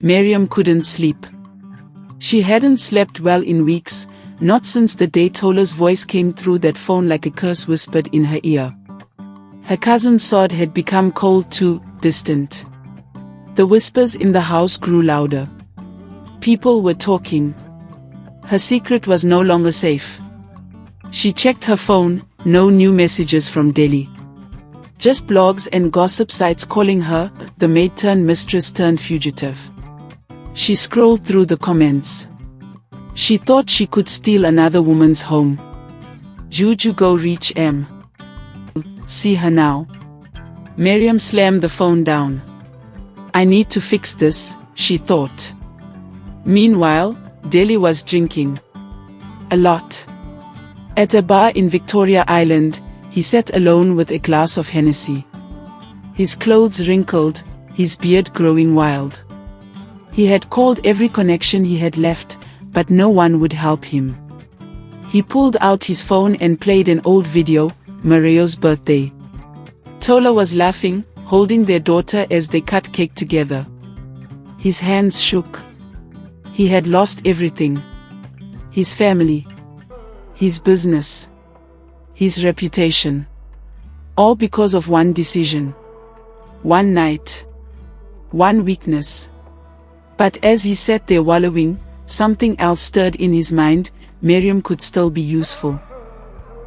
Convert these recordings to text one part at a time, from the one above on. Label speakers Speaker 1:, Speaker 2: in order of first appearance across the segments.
Speaker 1: Miriam couldn't sleep. She hadn't slept well in weeks, not since the day Tola's voice came through that phone like a curse whispered in her ear. Her cousin Saad had become cold too, distant. The whispers in the house grew louder. People were talking. Her secret was no longer safe. She checked her phone, no new messages from Delhi. Just blogs and gossip sites calling her the maid turned mistress turned fugitive. She scrolled through the comments. She thought she could steal another woman's home. Juju go reach M. See her now. Miriam slammed the phone down. I need to fix this, she thought. Meanwhile, Delhi was drinking. A lot. At a bar in Victoria Island, he sat alone with a glass of Hennessy. His clothes wrinkled, his beard growing wild. He had called every connection he had left, but no one would help him. He pulled out his phone and played an old video, Maria's birthday. Tola was laughing, holding their daughter as they cut cake together. His hands shook. He had lost everything. His family. His business. His reputation. All because of one decision. One night. One weakness. But as he sat there wallowing, something else stirred in his mind. Miriam could still be useful.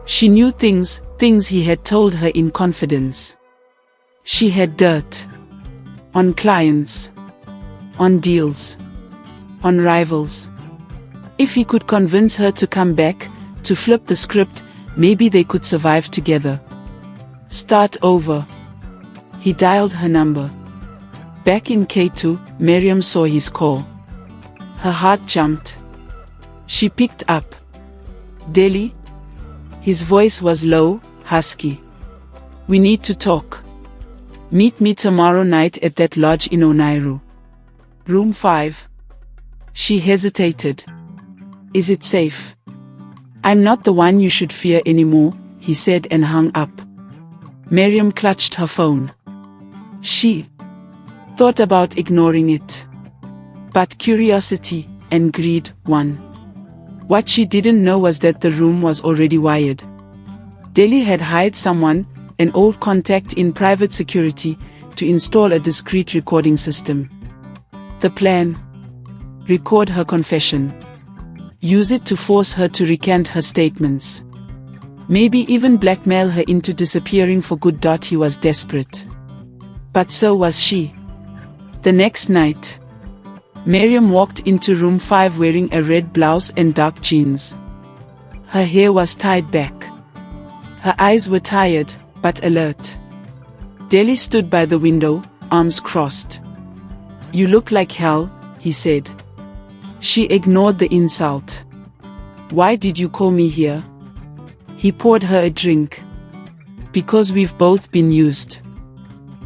Speaker 1: She knew things he had told her in confidence. She had dirt. On clients. On deals. On rivals. If he could convince her to come back, to flip the script, maybe they could survive together. Start over. He dialed her number. Back in K2, Miriam saw his call. Her heart jumped. She picked up. Delhi? His voice was low, husky. We need to talk. Meet me tomorrow night at that lodge in Onairu. Room 5. She hesitated. Is it safe? I'm not the one you should fear anymore, he said and hung up. Miriam clutched her phone. She thought about ignoring it. But curiosity and greed won. What she didn't know was that the room was already wired. Delhi had hired someone, an old contact in private security, to install a discreet recording system. The plan? Record her confession. Use it to force her to recant her statements. Maybe even blackmail her into disappearing for good. He was desperate. But so was she. The next night, Miriam walked into room 5 wearing a red blouse and dark jeans. Her hair was tied back. Her eyes were tired, but alert. Delhi stood by the window, arms crossed. You look like hell, he said. She ignored the insult. Why did you call me here? He poured her a drink. Because we've both been used.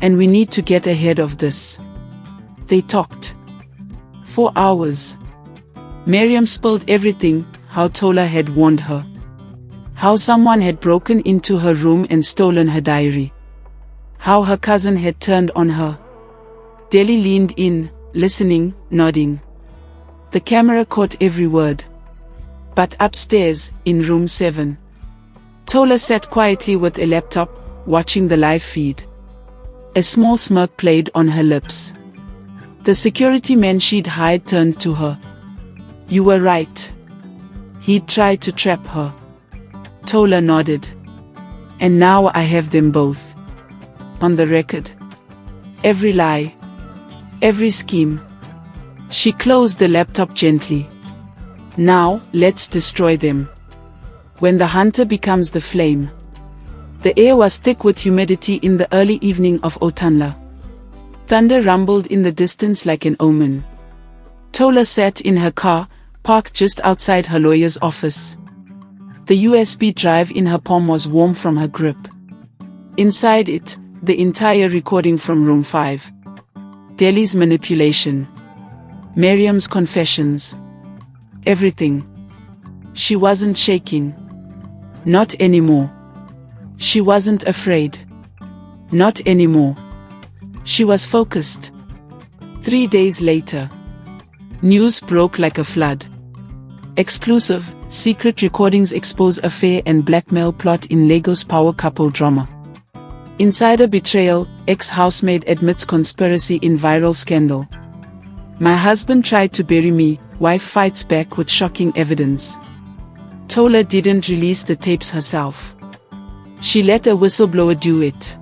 Speaker 1: And we need to get ahead of this. They talked. 4 hours. Miriam spilled everything, how Tola had warned her. How someone had broken into her room and stolen her diary. How her cousin had turned on her. Delhi leaned in, listening, nodding. The camera caught every word. But upstairs, in room 7, Tola sat quietly with a laptop, watching the live feed. A small smirk played on her lips. The security man she'd hired turned to her. You were right. He'd tried to trap her. Tola nodded. And now I have them both. On the record. Every lie. Every scheme. She closed the laptop gently. Now, let's destroy them. When the hunter becomes the flame. The air was thick with humidity in the early evening of Otanla. Thunder rumbled in the distance like an omen. Tola sat in her car, parked just outside her lawyer's office. The USB drive in her palm was warm from her grip. Inside it, the entire recording from room 5. Delhi's manipulation. Miriam's confessions. Everything. She wasn't shaking. Not anymore. She wasn't afraid. Not anymore. She was focused. 3 days later. News broke like a flood. Exclusive, secret recordings expose affair and blackmail plot in Lagos power couple drama. Insider betrayal, ex-housemaid admits conspiracy in viral scandal. My husband tried to bury me, wife fights back with shocking evidence. Tola didn't release the tapes herself. She let a whistleblower do it.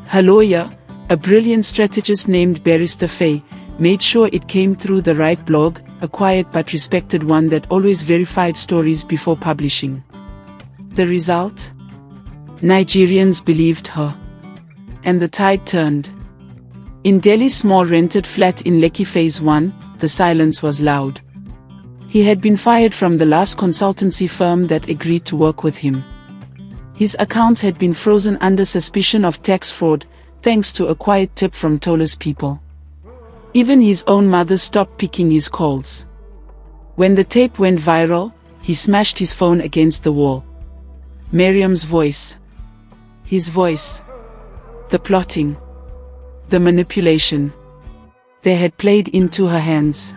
Speaker 1: Her lawyer, a brilliant strategist named Barrister Faye, made sure it came through the right blog, a quiet but respected one that always verified stories before publishing. The result? Nigerians believed her. And the tide turned. In Delhi's small rented flat in Lekki Phase 1, the silence was loud. He had been fired from the last consultancy firm that agreed to work with him. His accounts had been frozen under suspicion of tax fraud, thanks to a quiet tip from Tola's people. Even his own mother stopped picking his calls. When the tape went viral, he smashed his phone against the wall. Miriam's voice. His voice. The plotting. The manipulation. They had played into her hands.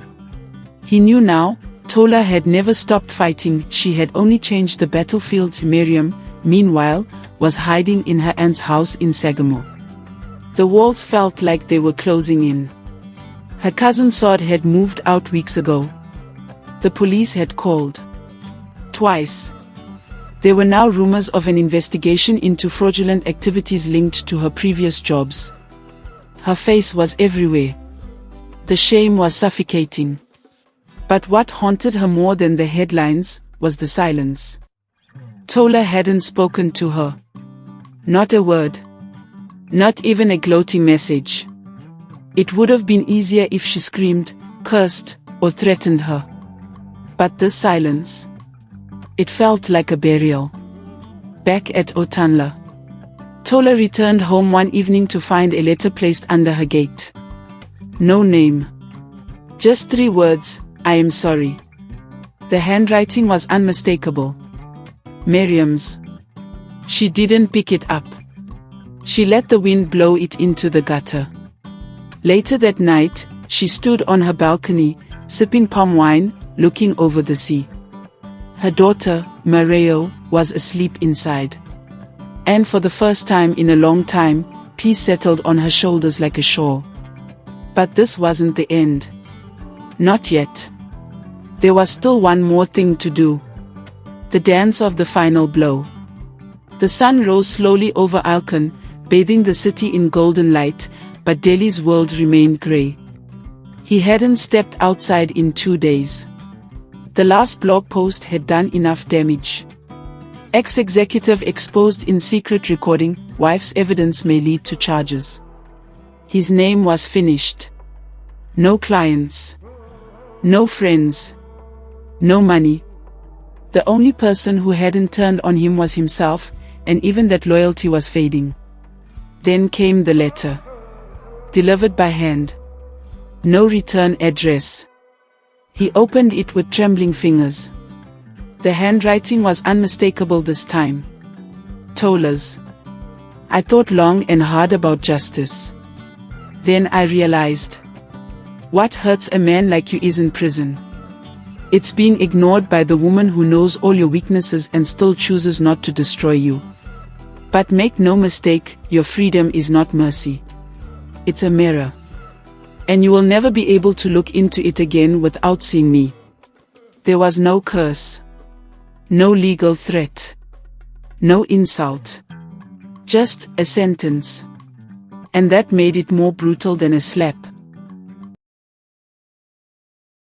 Speaker 1: He knew now, Tola had never stopped fighting, she had only changed the battlefield. Miriam, meanwhile, was hiding in her aunt's house in Sagamo. The walls felt like they were closing in. Her cousin Saad had moved out weeks ago. The police had called. Twice. There were now rumors of an investigation into fraudulent activities linked to her previous jobs. Her face was everywhere. The shame was suffocating. But what haunted her more than the headlines was the silence. Tola hadn't spoken to her. Not a word. Not even a gloating message. It would have been easier if she screamed, cursed, or threatened her. But this silence. It felt like a burial. Back at Otanla. Tola returned home one evening to find a letter placed under her gate. No name. Just 3 words, I am sorry. The handwriting was unmistakable. Miriam's. She didn't pick it up. She let the wind blow it into the gutter. Later that night, she stood on her balcony, sipping palm wine, looking over the sea. Her daughter, Mareo, was asleep inside. And for the first time in a long time, peace settled on her shoulders like a shawl. But this wasn't the end. Not yet. There was still one more thing to do. The dance of the final blow. The sun rose slowly over Alkan, bathing the city in golden light, but Delhi's world remained grey. He hadn't stepped outside in 2 days. The last blog post had done enough damage. Ex-executive exposed in secret recording, wife's evidence may lead to charges. His name was finished. No clients. No friends. No money. The only person who hadn't turned on him was himself, and even that loyalty was fading. Then came the letter. Delivered by hand. No return address. He opened it with trembling fingers. The handwriting was unmistakable this time. Tola's. I thought long and hard about justice. Then I realized. What hurts a man like you is in prison. It's being ignored by the woman who knows all your weaknesses and still chooses not to destroy you. But make no mistake, your freedom is not mercy. It's a mirror. And you will never be able to look into it again without seeing me. There was no curse. No legal threat. No insult. Just a sentence. And that made it more brutal than a slap.